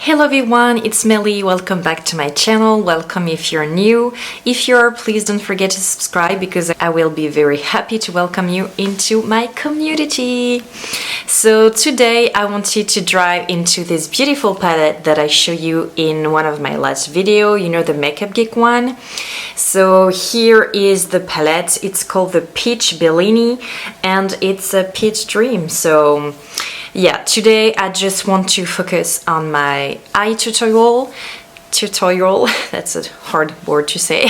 Hello everyone, it's Melly. Welcome back to my channel. Welcome if you're new. If you're, please don't forget to subscribe because I will be very happy to welcome you into my community. So today I wanted to dive into this beautiful palette that I show you in one of my last video, you know, the Makeup Geek one. So here is the palette. It's called the Peach Bellini and it's a peach dream. So yeah, today I just want to focus on my eye tutorial, that's a hard word to say.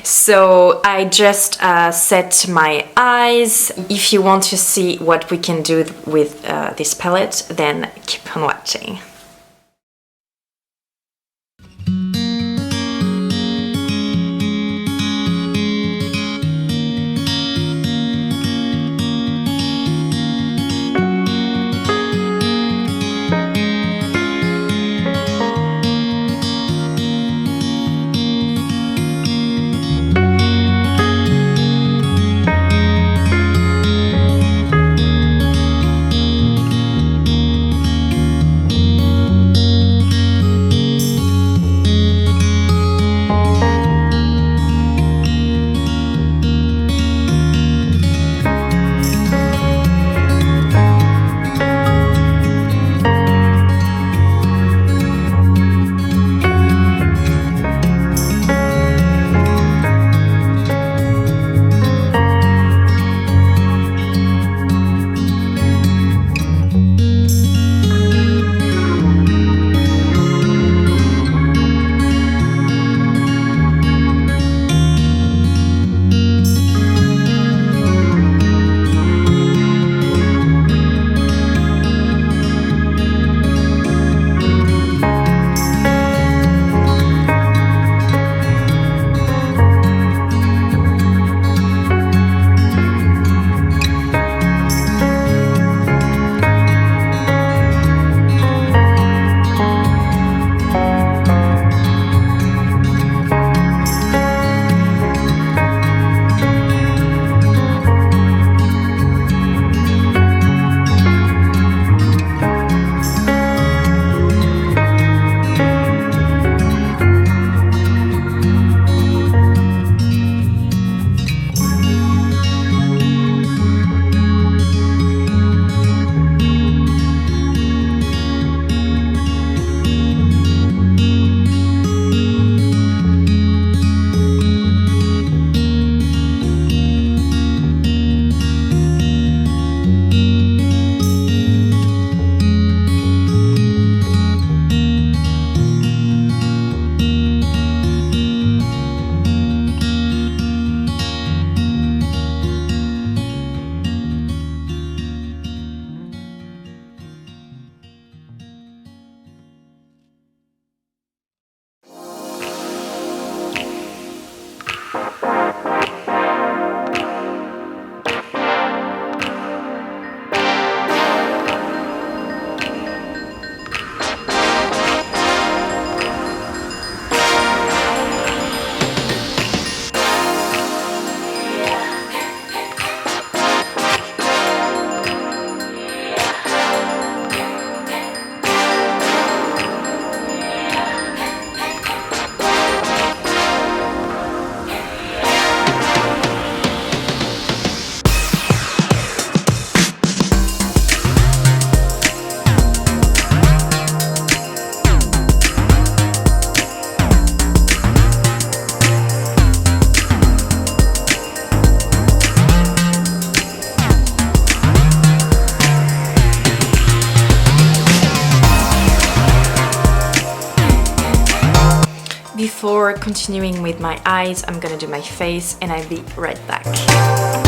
So I just set my eyes. If you want to see what we can do with this palette, then keep on watching. Before continuing with my eyes, I'm gonna do my face and I'll be right back.